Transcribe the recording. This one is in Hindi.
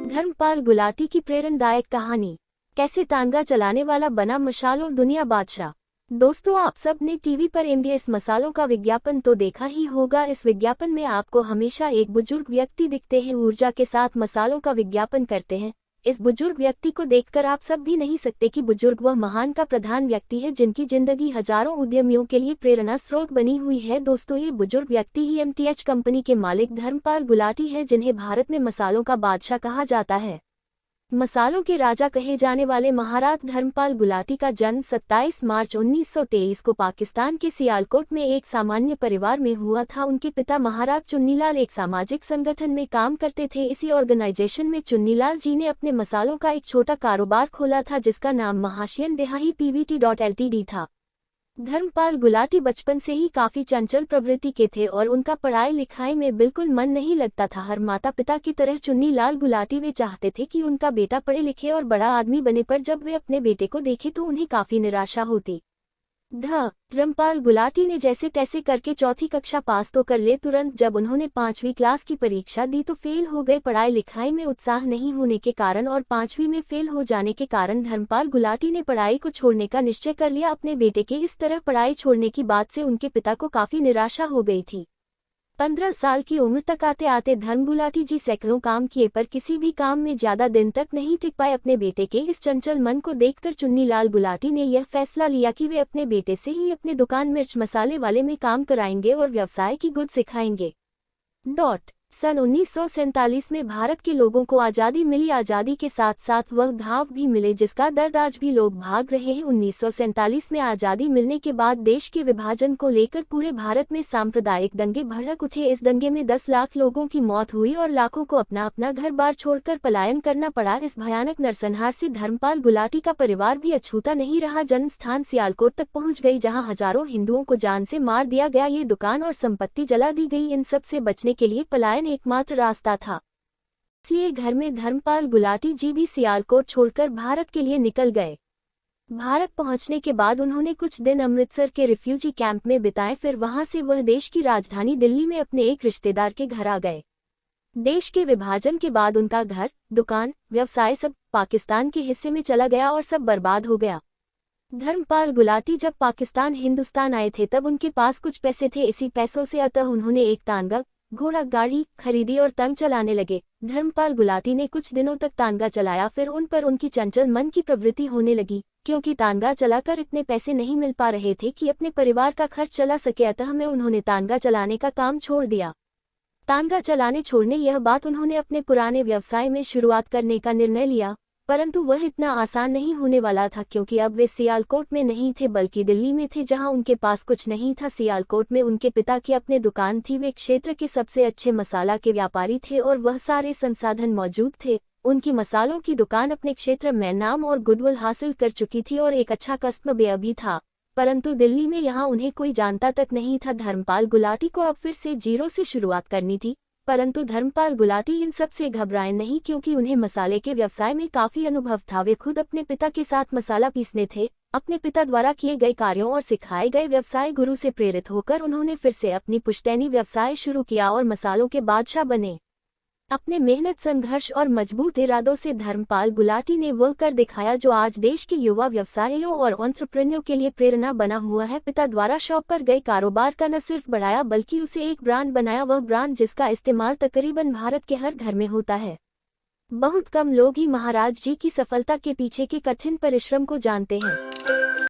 धर्मपाल गुलाटी की प्रेरणादायक कहानी। कैसे तांगा चलाने वाला बना मसालों दुनिया बादशाह। दोस्तों, आप सब ने टीवी पर एमडीएस मसालों का विज्ञापन तो देखा ही होगा। इस विज्ञापन में आपको हमेशा एक बुजुर्ग व्यक्ति दिखते हैं, ऊर्जा के साथ मसालों का विज्ञापन करते हैं। इस बुजुर्ग व्यक्ति को देखकर आप सब भी नहीं सकते कि बुजुर्ग वह महान का प्रधान व्यक्ति है जिनकी जिंदगी हजारों उद्यमियों के लिए प्रेरणा स्रोत बनी हुई है। दोस्तों, ये बुजुर्ग व्यक्ति ही एमटीएच कंपनी के मालिक धर्मपाल गुलाटी है, जिन्हें भारत में मसालों का बादशाह कहा जाता है। मसालों के राजा कहे जाने वाले महाराज धर्मपाल गुलाटी का जन्म 27 मार्च 1923 को पाकिस्तान के सियालकोट में एक सामान्य परिवार में हुआ था। उनके पिता महाराज चुन्नीलाल एक सामाजिक संगठन में काम करते थे। इसी ऑर्गेनाइजेशन में चुन्नीलाल जी ने अपने मसालों का एक छोटा कारोबार खोला था जिसका नाम महाशयन देहाई पीवीटी.ltd था। धर्मपाल गुलाटी बचपन से ही काफी चंचल प्रवृत्ति के थे और उनका पढ़ाई लिखाई में बिल्कुल मन नहीं लगता था। हर माता पिता की तरह चुन्नीलाल गुलाटी वे चाहते थे कि उनका बेटा पढ़े लिखे और बड़ा आदमी बने, पर जब वे अपने बेटे को देखे तो उन्हें काफी निराशा होती। धर्मपाल गुलाटी ने जैसे तैसे करके चौथी कक्षा पास तो कर ले, तुरंत जब उन्होंने 5वीं क्लास की परीक्षा दी तो फेल हो गए। पढ़ाई लिखाई में उत्साह नहीं होने के कारण और 5वीं में फेल हो जाने के कारण धर्मपाल गुलाटी ने पढ़ाई को छोड़ने का निश्चय कर लिया। अपने बेटे के इस तरह पढ़ाई छोड़ने की बात से उनके पिता को काफी निराशा हो गई थी। 15 साल की उम्र तक आते आते धर्म गुलाटी जी सैकड़ों काम किए पर किसी भी काम में ज्यादा दिन तक नहीं टिक पाए। अपने बेटे के इस चंचल मन को देखकर चुन्नीलाल गुलाटी ने यह फैसला लिया कि वे अपने बेटे से ही अपने दुकान मिर्च मसाले वाले में काम कराएंगे और व्यवसाय की गुद सिखाएंगे। सन 1947 में भारत के लोगों को आज़ादी मिली। आज़ादी के साथ साथ वह घाव भी मिले जिसका दर्द आज भी लोग भाग रहे हैं। 1947 में आज़ादी मिलने के बाद देश के विभाजन को लेकर पूरे भारत में सांप्रदायिक दंगे भड़क उठे। इस दंगे में 10 लाख लोगों की मौत हुई और लाखों को अपना अपना घर बार छोड़कर पलायन करना पड़ा। इस भयानक नरसंहार से धर्मपाल गुलाटी का परिवार भी अछूता नहीं रहा। जन्म स्थान सियालकोट तक पहुंच गई, जहां हजारों हिंदुओं को जान से मार दिया गया। ये दुकान और संपत्ति जला दी गई। इन सब से बचने के लिए पलायन एकमात्र रास्ता था। इसलिए घर में धर्मपाल गुलाटी जी भी सियालकोट छोड़कर भारत के लिए निकल गए। भारत पहुंचने के बाद उन्होंने कुछ दिन अमृतसर के रिफ्यूजी कैंप में बिताए, फिर वहां से वह देश की राजधानी दिल्ली में अपने एक रिश्तेदार के घर आ गए। देश के विभाजन के बाद उनका घर, दुकान, व्यवसाय सब पाकिस्तान के हिस्से में चला गया और सब बर्बाद हो गया। धर्मपाल गुलाटी जब पाकिस्तान हिंदुस्तान आए थे तब उनके पास कुछ पैसे थे। इसी पैसों से अतः उन्होंने एक तांगा घोड़ा गाड़ी खरीदी और तंग चलाने लगे। धर्मपाल गुलाटी ने कुछ दिनों तक तांगा चलाया, फिर उन पर उनकी चंचल मन की प्रवृत्ति होने लगी। क्योंकि तांगा चलाकर इतने पैसे नहीं मिल पा रहे थे कि अपने परिवार का खर्च चला सके, अतः में उन्होंने तांगा चलाने का काम छोड़ दिया। तांगा चलाने छोड़ने यह बात उन्होंने अपने पुराने व्यवसाय में शुरुआत करने का निर्णय लिया, परंतु वह इतना आसान नहीं होने वाला था क्योंकि अब वे सियालकोट में नहीं थे बल्कि दिल्ली में थे, जहां उनके पास कुछ नहीं था। सियालकोट में उनके पिता की अपनी दुकान थी। वे क्षेत्र के सबसे अच्छे मसाला के व्यापारी थे और वह सारे संसाधन मौजूद थे। उनकी मसालों की दुकान अपने क्षेत्र में नाम और गुडविल हासिल कर चुकी थी और एक अच्छा कस्टमर बेस भी था, परंतु दिल्ली में यहाँ उन्हें कोई जानता तक नहीं था। धर्मपाल गुलाटी को अब फिर से जीरो से शुरुआत करनी थी, परंतु धर्मपाल गुलाटी इन सब से घबराए नहीं क्योंकि उन्हें मसाले के व्यवसाय में काफी अनुभव था। वे खुद अपने पिता के साथ मसाला पीसने थे। अपने पिता द्वारा किए गए कार्यों और सिखाए गए व्यवसाय गुरु से प्रेरित होकर उन्होंने फिर से अपनी पुश्तैनी व्यवसाय शुरू किया और मसालों के बादशाह बने। अपने मेहनत, संघर्ष और मजबूत इरादों से धर्मपाल गुलाटी ने वह कर दिखाया जो आज देश के युवा व्यवसायियों और एंटरप्रेन्योर के लिए प्रेरणा बना हुआ है। पिता द्वारा शौक पर गए कारोबार का न सिर्फ बढ़ाया बल्कि उसे एक ब्रांड बनाया, वह ब्रांड जिसका इस्तेमाल तकरीबन भारत के हर घर में होता है। बहुत कम लोग ही महाराज जी की सफलता के पीछे के कठिन परिश्रम को जानते हैं।